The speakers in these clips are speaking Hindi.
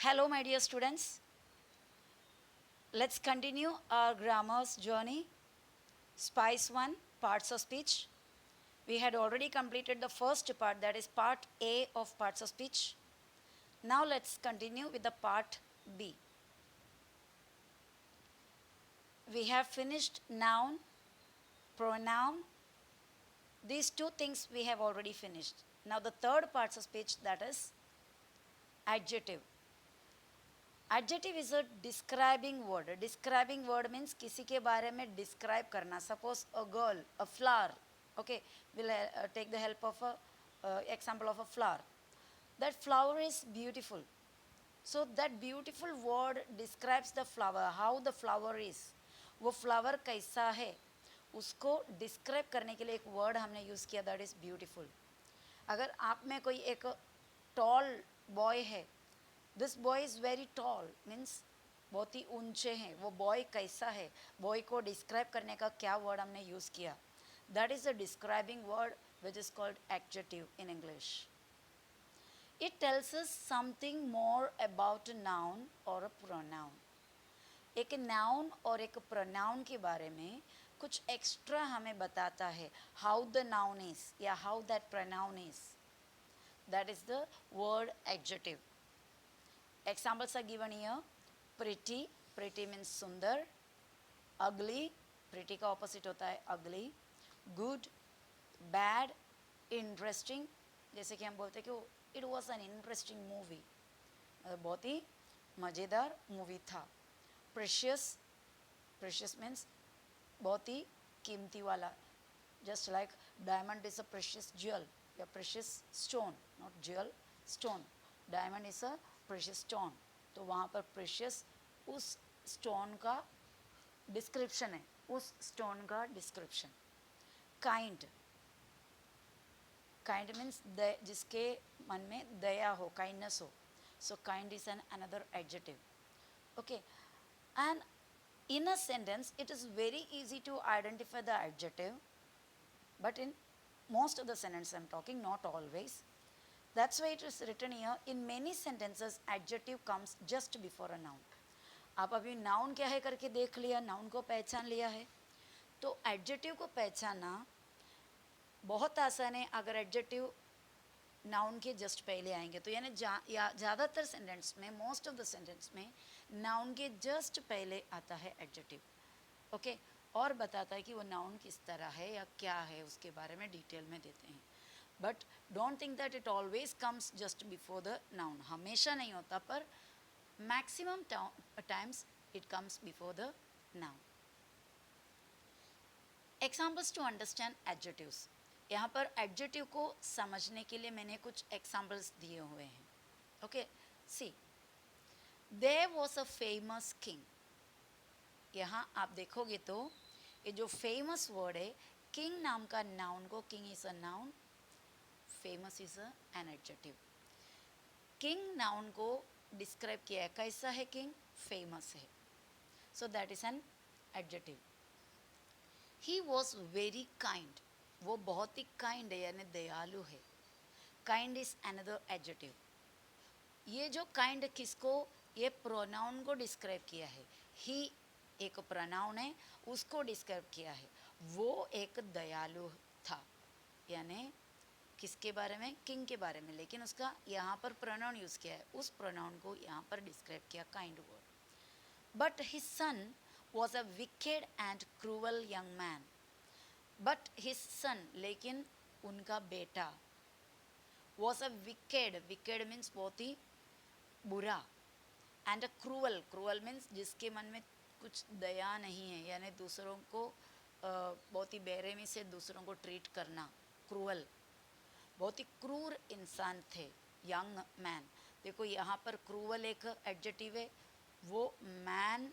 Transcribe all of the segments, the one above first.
Hello, my dear students. Let's continue our grammar's journey. Spice 1, parts of speech. We had already completed the first part, that is part A of parts of speech. Now let's continue with the part B. We have finished noun, pronoun. These two things we have already finished. Now the third parts of speech, that is adjective. Adjective is a describing word. A describing word means किसी के बारे में describe करना. Suppose a girl, a flower. Okay, we'll take the help of a example of a flower. That flower is beautiful. So that beautiful word describes the flower, how the flower is. वो flower कैसा है उसको describe करने के लिए एक word हमने use किया, that is beautiful. अगर आप में कोई एक tall boy है, this boy is very tall means बहुत ही ऊंचे हैं, वो बॉय कैसा है, बॉय को डिस्क्राइब करने का क्या वर्ड हमने यूज़ किया, that is a describing word which is called adjective in English. It tells us something more about a noun और अ प्रोनाउन. एक नाउन और एक प्रोनाउन के बारे में कुछ एक्स्ट्रा हमें बताता है, हाउ द नाउन इज या how that pronoun is. That is the word adjective. Examples are given here. Pretty, pretty means सुंदर. Ugly, pretty का opposite होता है ugly. Good, bad, interesting. जैसे कि हम बोलते हैं कि it was an interesting movie. बहुत ही मज़ेदार मूवी था. Precious, precious means बहुत ही कीमती वाला. Just like diamond is a precious jewel, a precious stone, not jewel, stone. Diamond is a precious stone, तो वहाँ पर प्रेशियस उस स्टोन का डिस्क्रिप्शन है, उस स्टोन का डिस्क्रिप्शन. काइंड, काइंड मीन्स जिसके मन में दया हो, काइंडनेस हो. So kind is an another adjective. Okay, and in a sentence it is very easy to identify the adjective, but in most of the sentences I'm talking, not always. That's why it is written here, in many sentences adjective comes just before a noun. आप अभी नाउन क्या है करके देख लिया, नाउन को पहचान लिया है, तो एडजेक्टिव को पहचानना बहुत आसान है अगर एडजेक्टिव नाउन के जस्ट पहले आएंगे तो. यानी ज़्यादातर सेंटेंस में, मोस्ट ऑफ द सेंटेंस में नाउन के जस्ट पहले आता है एडजेक्टिव. ओके, और बताता है कि वो नाउन किस तरह है या क्या है, उसके बारे में डिटेल में देते हैं. But don't think that it always comes just before the noun. हमेशा नहीं होता, पर maximum times it comes before the noun. Examples to understand adjectives. यहाँ पर एडजेक्टिव को समझने के लिए मैंने कुछ एग्जाम्पल्स दिए हुए हैं. Okay, see, there was a famous king. यहाँ आप देखोगे तो ये जो फेमस वर्ड है, किंग नाम का नाउन को, king is a noun, famous is an adjective. King noun को डिस्क्राइब किया है, कैसा है किंग, फेमस है, so that is an adjective. He was very kind, वो बहुत ही काइंड है यानी दयालु है. Kind is another adjective. ये जो काइंड किसको, ये प्रोनाउन को डिस्क्राइब किया है. ही एक प्रोनाउन है, उसको डिस्क्राइब किया है. वो एक दयालु था, यानी किसके बारे में, किंग के बारे में, लेकिन उसका यहाँ पर प्रोनाउन यूज़ किया है, उस प्रोनाउन को यहाँ पर डिस्क्राइब किया, kind word. But his son was a wicked and cruel young man. But his son, लेकिन उनका बेटा, was a wicked, wicked means बहुत ही बुरा, and a cruel, cruel means जिसके मन में कुछ दया नहीं है, यानी दूसरों को बहुत ही बेरहमी से दूसरों को ट्रीट करना, क्रूअल, बहुत ही क्रूर इंसान थे. यंग मैन, देखो यहाँ पर क्रूअल एक एडजेक्टिव है, वो मैन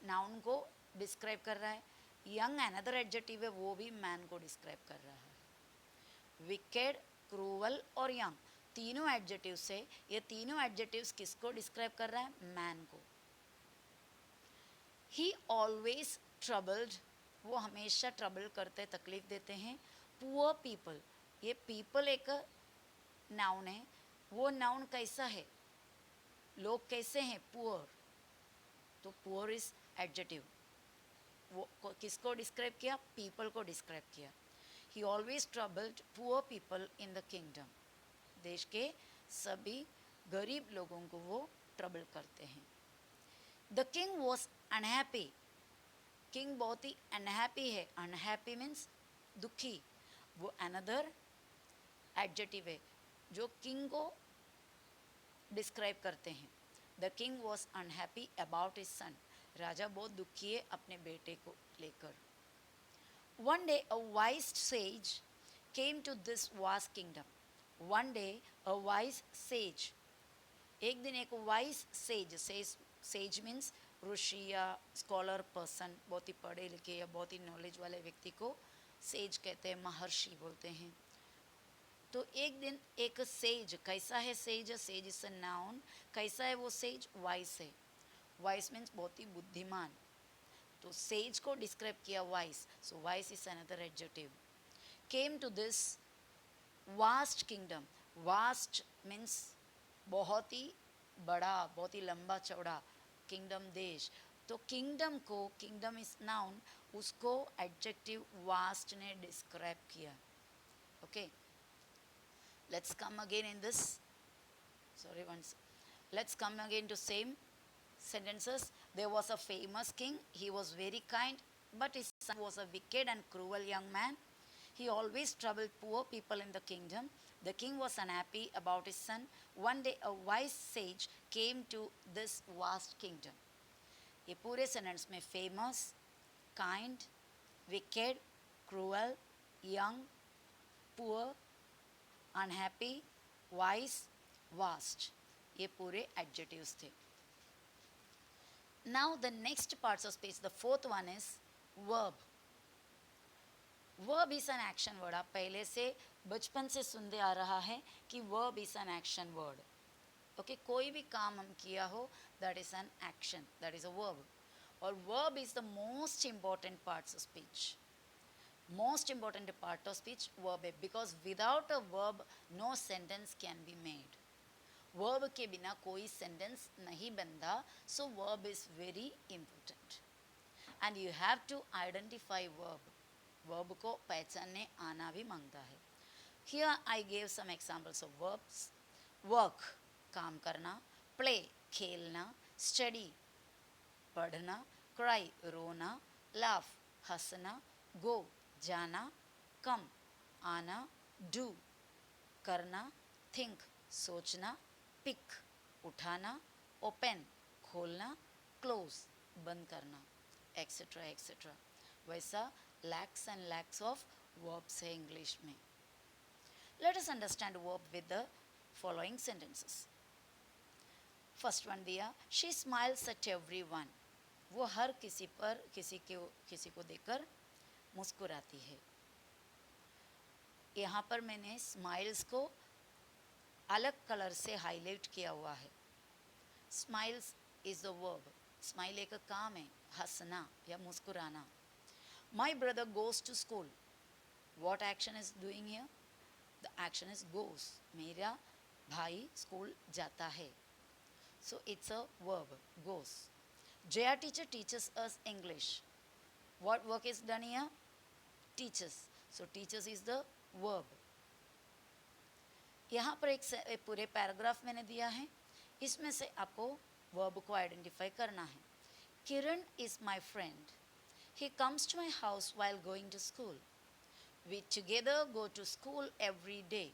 नाउन को डिस्क्राइब कर रहा है. यंग अनदर एडजेक्टिव है, वो भी मैन को डिस्क्राइब कर रहा है. विकेड, क्रूअल और यंग, तीनों एडजेक्टिव से, ये तीनों एडजेक्टिव्स किसको डिस्क्राइब कर रहा है, मैन को. ही ऑलवेज ट्रबल्ड, वो हमेशा ट्रबल करते, तकलीफ देते हैं. पुअर पीपल, ये पीपल एक नाउन है, वो नाउन कैसा है, लोग कैसे हैं, पुअर, तो पुअर इज एडजेक्टिव. वो किसको डिस्क्राइब किया, पीपल को डिस्क्राइब किया. ही always troubled poor people in the kingdom. देश के सभी गरीब लोगों को वो ट्रबल करते हैं. The king was unhappy. King बहुत ही अनहैप्पी है. अनहैप्पी मीन्स दुखी. वो अनदर एडजेक्टिव है जो किंग को डिस्क्राइब करते हैं. The king was unhappy about his son. राजा बहुत दुखी है अपने बेटे को लेकर. One day a wise sage came to this vast kingdom. One day a wise sage. एक दिन एक वाइज सेज, सेज मीन्स ऋषि या स्कॉलर पर्सन, बहुत ही पढ़े लिखे या बहुत ही नॉलेज वाले व्यक्ति को सेज कहते हैं, महर्षि बोलते हैं. तो एक दिन एक सेज, कैसा है sage, sage is a noun. कैसा है वो सेज, वाइस है. वाइस मीन्स बहुत ही बुद्धिमान. तो सेज को डिस्क्राइब किया wise, so wise is another adjective. Came to this vast kingdom. Vast means बहुत ही बड़ा, बहुत ही लंबा चौड़ा. किंगडम देश. तो किंगडम को, किंगडम इज नाउन, उसको एडजेक्टिव वास्ट ने डिस्क्राइब किया. Okay, let's come again in this, sorry once, let's come again to same sentences. There was a famous king. He was very kind, but his son was a wicked and cruel young man. He always troubled poor people in the kingdom. The king was unhappy about his son. One day a wise sage came to this vast kingdom. ये पूरे सेंटेंस में famous, kind, wicked, cruel, young, poor, unhappy, vice, vast, ये पूरे एडजेक्टिव्स थे. Now the next parts of speech, the fourth one is verb. Verb is an action word. आप पहले से बचपन से सुनते आ रहा है कि verb is an action word. Okay, कोई भी काम हम किया हो, that is an action, that is a verb. और verb is the most important parts of speech. Most important part of speech, verb है, because without a verb no sentence can be made. verb के बिना कोई sentence नहीं बनता. So verb is very important and you have to identify verb. verb को पहचानने आना भी मांगता है. Here I gave some examples of verbs. work, काम करना. play, खेलना. study, पढ़ना. cry, रोना. laugh, हंसना. go, जाना. कम, आना. डू, करना. थिंक, सोचना. पिक, उठाना. ओपन, खोलना. क्लोज, बंद करना, एक्सेट्रा एक्सेट्रा. वैसा lakhs and lakhs of verbs है इंग्लिश में. Let us understand verb with the following sentences. First one दिया, शी स्माइल्स एट एवरीवन. वो हर किसी पर, किसी को देखकर मुस्कुराती है. यहाँ पर मैंने स्माइल्स को अलग कलर से हाईलाइट किया हुआ है. Smiles is the verb. Smile एक काम है, हंसना या मुस्कुराना. My brother goes to school. What action is doing here, the action is goes. मेरा भाई स्कूल जाता है. So it's a verb, goes. Jaya teacher teaches us English. What work is done here? Teachers. So teachers is the verb. यहाँ पर एक पूरे पैराग्राफ मैंने दिया है. इसमें से आपको वर्ब को आइडेंटिफाई करना है. किरण is my friend. He comes to my house while going to school. We together go to school every day.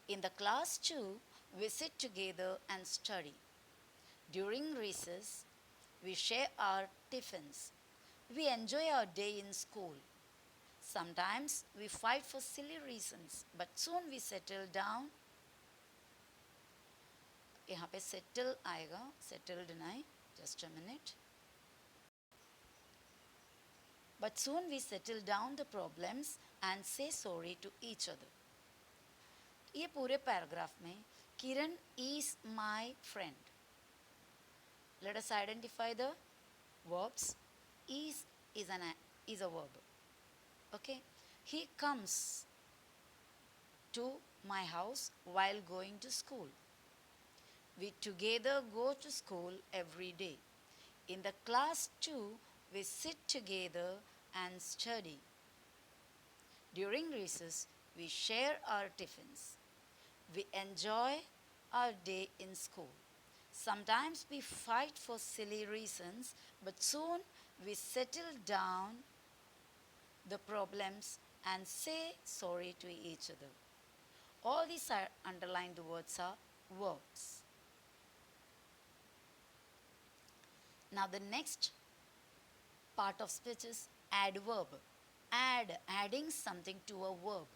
In the class too, we sit together and study. During recess, we share our tiffins. We enjoy our day in school. Sometimes we fight for silly reasons, but soon we settle down. यहाँ पे settle आएगा, settled नहीं. Just a minute. But soon we settle down the problems and say sorry to each other. ये पूरे पैराग्राफ में किरण is my friend. Let us identify the verbs. is a verb. Okay, he comes to my house while going to school. We together go to school every day. In the class too, we sit together and study. During recess, we share our tiffins. We enjoy our day in school. Sometimes we fight for silly reasons, but soon we settle down the problems and say sorry to each other. All these are underlined words are verbs. Now the next part of speech is adverb. Adding something to a verb.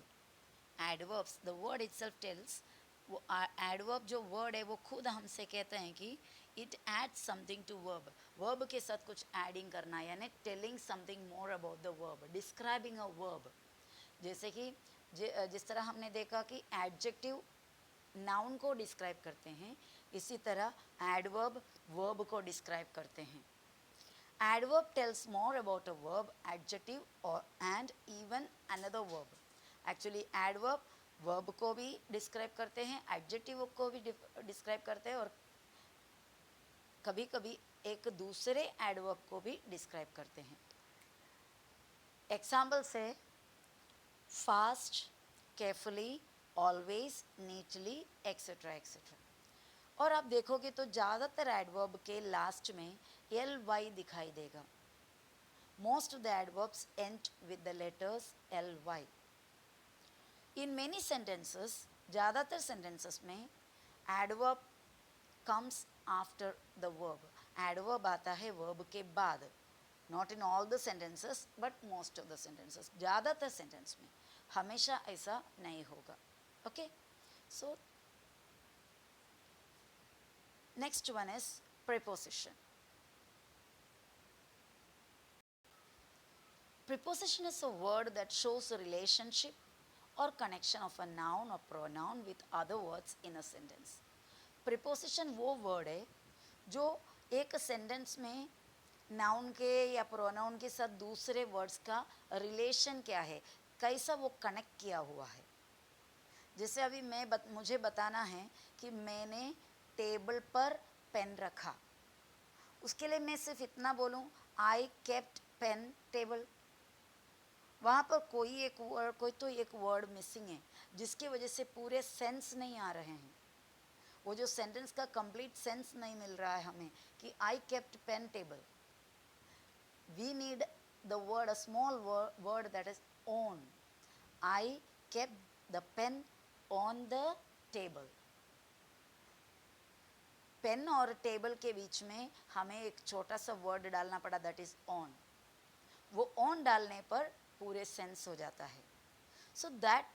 Adverbs, the word itself tells, वो adverb जो word है वो खुद हमसे कहते हैं कि it adds something to verb. Verb के साथ कुछ adding करना यानी telling something more about the verb, describing a verb. जैसे कि जिस तरह हमने देखा कि adjective noun को describe करते हैं, इसी तरह adverb verb को describe करते हैं. Adverb tells more about a verb, adjective and even another verb. Actually adverb verb को भी describe करते हैं, adjective को भी describe करते हैं और कभी कभी एक दूसरे adverb को भी describe करते हैं. Example से fast, carefully, always, neatly, etc. etc. और आप देखोगे तो ज़्यादातर एडवर्ब के लास्ट में ly दिखाई देगा. Most of the adverbs end with the letters ly. In many sentences, ज़्यादातर sentences में adverb comes after the verb. Adverb आता है verb के बाद. Not in all the sentences, but most of the sentences. ज़्यादातर sentence में हमेशा ऐसा नहीं होगा. Okay? So next one is preposition. Preposition is a word that shows a relationship or connection of a noun or pronoun with other words in a sentence. Preposition वो word है जो एक sentence में noun के या pronoun के साथ दूसरे words का relation क्या है, कैसा वो connect किया हुआ है. जैसे अभी मुझे बताना है कि मैंने टेबल पर पेन रखा, उसके लिए मैं सिर्फ इतना बोलूं आई केप्ट पेन टेबल. वहाँ पर कोई तो एक वर्ड मिसिंग है जिसकी वजह से पूरे सेंस नहीं आ रहे हैं. वो जो सेंटेंस का कंप्लीट सेंस नहीं मिल रहा है हमें कि I kept pen table. We need the word a small word that is on. I kept the pen on the table. Pen और टेबल के बीच में हमें एक छोटा सा वर्ड डालना पड़ा दैट इज ऑन. वो ऑन डालने पर पूरे सेंस हो जाता है. So that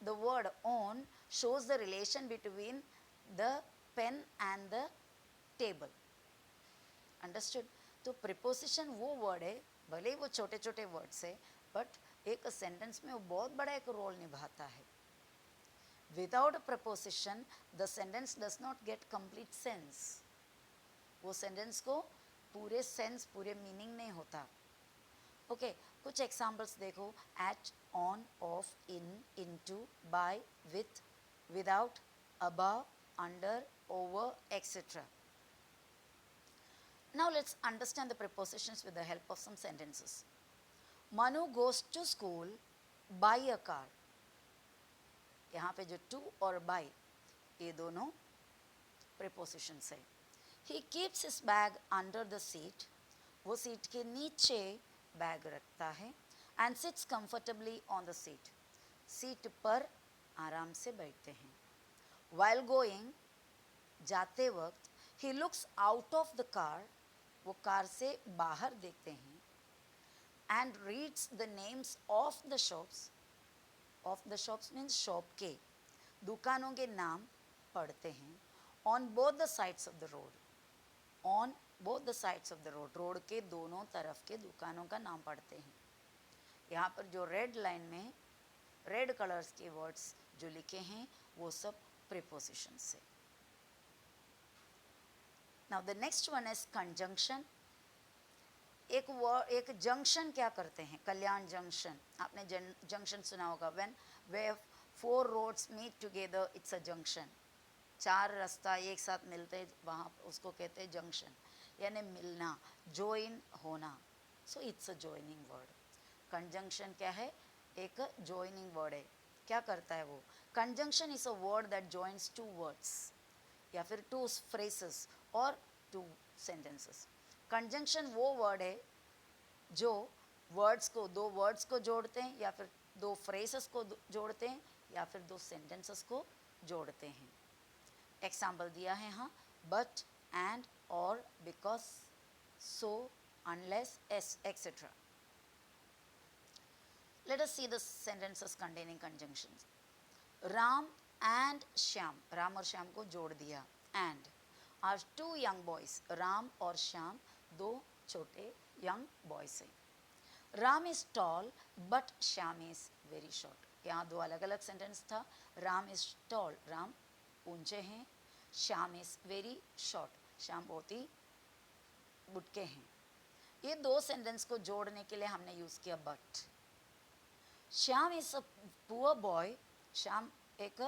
the word on shows the relation between the pen and the table. Understood. तो प्रिपोजिशन वो वर्ड है, भले ही वो छोटे छोटे वर्ड्स है, बट एक सेंटेंस में वो बहुत बड़ा एक रोल निभाता है. Without a preposition, the sentence does not get complete sense. वो sentence को पूरे sense, पूरे meaning नहीं होता. Okay, कुछ examples देखो. At, on, off, in, into, by, with, without, above, under, over, etc. Now let's understand the prepositions with the help of some sentences. Manu goes to school by a car. यहाँ पे जो to और by ये दोनों prepositions है. He keeps his bag under the seat. वो सीट के नीचे बैग रखता है. And sits comfortably on the seat. Seat पर आराम से बैठते हैं. While going, जाते वक्त, he looks out of the car. वो कार से बाहर देखते हैं. And reads the names of the shops. Of the shops means shop के, दुकानों के नाम पढ़ते हैं. On both the sides of the road. On both the sides of the road. Road के दोनों तरफ के दुकानों का नाम पढ़ते हैं. यहाँ पर जो रेड लाइन में रेड कलर्स के वर्ड्स जो लिखे हैं वो सब prepositions है. Now the next one is conjunction. एक जंक्शन क्या करते हैं? कल्याण जंक्शन. आपने जंक्शन सुना होगा. When where four roads meet together, it's a junction. चार रास्ता एक साथ मिलते वहाँ उसको कहते हैं जंक्शन, यानी मिलना, join होना. So it's a joining word. Conjunction क्या है? एक joining word है. क्या करता है वो? Conjunction is a word that joins two words या फिर two phrases और two sentences. Conjunction वो word है जो वर्ड्स को, दो वर्ड्स को जोड़ते हैं या फिर दो फ्रेजेस को जोड़ते हैं या फिर दो सेंटेंसेस को जोड़ते हैं. एग्जाम्पल दिया है हाँ, बट, एंड, और, because, so, unless, etc. Let us see the sentences containing conjunctions. Ram and Shyam, Ram और श्याम को जोड़ दिया. And are two young boys, Ram और श्याम दो छोटे young boys हैं. Ram is tall but Shyam is very short. यहाँ दो अलग अलग सेंटेंस था. राम इज टॉल, राम ऊंचे हैं. Shyam is very short, Shyam बहुत ही बुटके हैं. ये दो सेंटेंस को जोड़ने के लिए हमने यूज किया but. Shyam is a poor boy, Shyam एक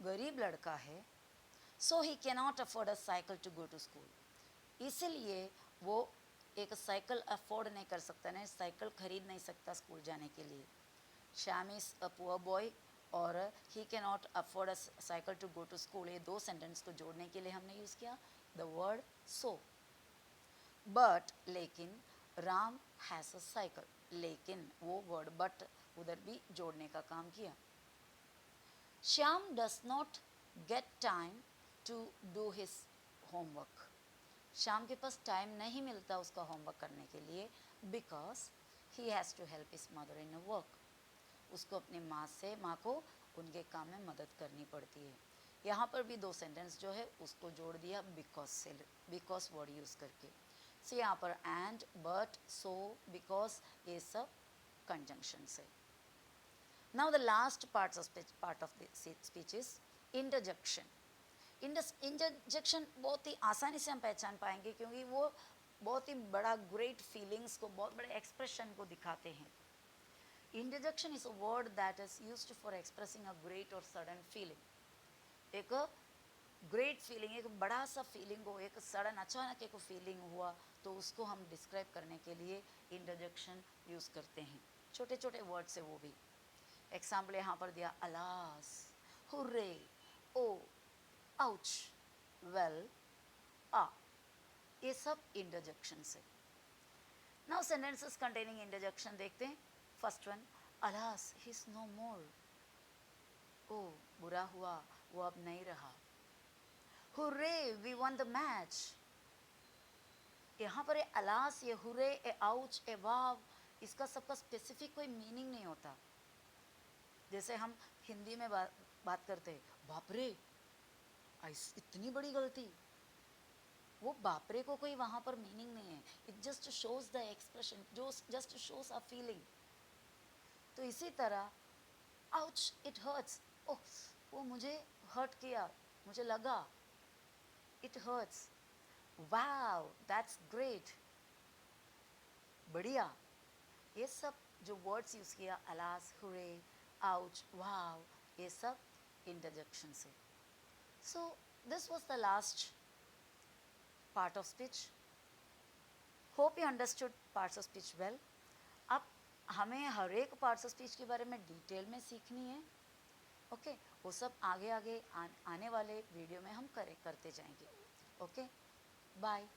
गरीब लड़का है. So he can not afford a cycle to go to school, इसलिए वो एक साइकिल अफोर्ड नहीं कर सकता, नहीं साइकिल खरीद नहीं सकता स्कूल जाने के लिए. Shyam is a poor boy और he can not afford a cycle to go to school. ये दो सेंटेंस को जोड़ने के लिए हमने यूज किया द वर्ड सो. बट, लेकिन, राम हैज अ साइकिल, लेकिन वो वर्ड बट उधर भी जोड़ने का काम किया. Shyam does not get time to do his homework, Shyam के पास टाइम नहीं मिलता उसका होमवर्क करने के लिए. Because he has to help his mother in a work, उसको अपनी माँ को उनके काम में मदद करनी पड़ती है. यहाँ पर भी दो सेंटेंस जो है उसको जोड़ दिया बिकॉज से, बिकॉज वर्ड यूज करके. सो यहाँ पर एंड, बट, सो, बिकॉज ये सब कंजंक्शन से. Now the last part of the speech is interjection. Interjection बहुत ही आसानी से हम पहचान पाएंगे क्योंकि वो बहुत ही बड़ा ग्रेट फीलिंग्स को, बहुत बड़े एक्सप्रेशन को दिखाते हैं. Interjection is a word that is used for expressing a great और सडन फीलिंग. एक ग्रेट फीलिंग, एक बड़ा सा फीलिंग हो, एक सडन अचानक एक फीलिंग हुआ तो उसको हम डिस्क्राइब करने के लिए इंटरजेक्शन यूज करते हैं. छोटे छोटे वर्ड से वो भी. एग्जाम्पल यहाँ पर दिया अलास, हुर्रे, ओ, आउच, वेल, आ, ये सब इंटरजेक्शन से. नाउ सेंटेंसेस कंटेनिंग इंटरजेक्शन देखते हैं. First one, alas he is no more, ओ बुरा हुआ वो अब नहीं रहा. Hurray we won the match. यहाँ पर ये अलास, ये हुर्रे, ए आउच, ए वाव, इसका सबका स्पेसिफिक कोई मीनिंग नहीं होता. जैसे हम हिंदी में बात करते हैं, बापरे इतनी बड़ी गलती, वो बापरे को कोई वहाँ पर मीनिंग नहीं है. It just shows the expression, जो जस्ट शोज अ फीलिंग. तो इसी तरह आउच, इट हर्ट्स, ओह वो मुझे हर्ट किया, मुझे लगा, it hurts. Wow that's great, बढ़िया. ये सब जो वर्ड्स यूज किया अलास, हुरे, आउच, वाव, ये सब इंटरजेक्शन से. So this was the last part of speech. Hope you understood parts of speech well. अब हमें हर एक parts of speech के बारे में डिटेल में सीखनी है. ओके, वो सब आगे आगे आने वाले वीडियो में हम करते जाएंगे. Okay, bye.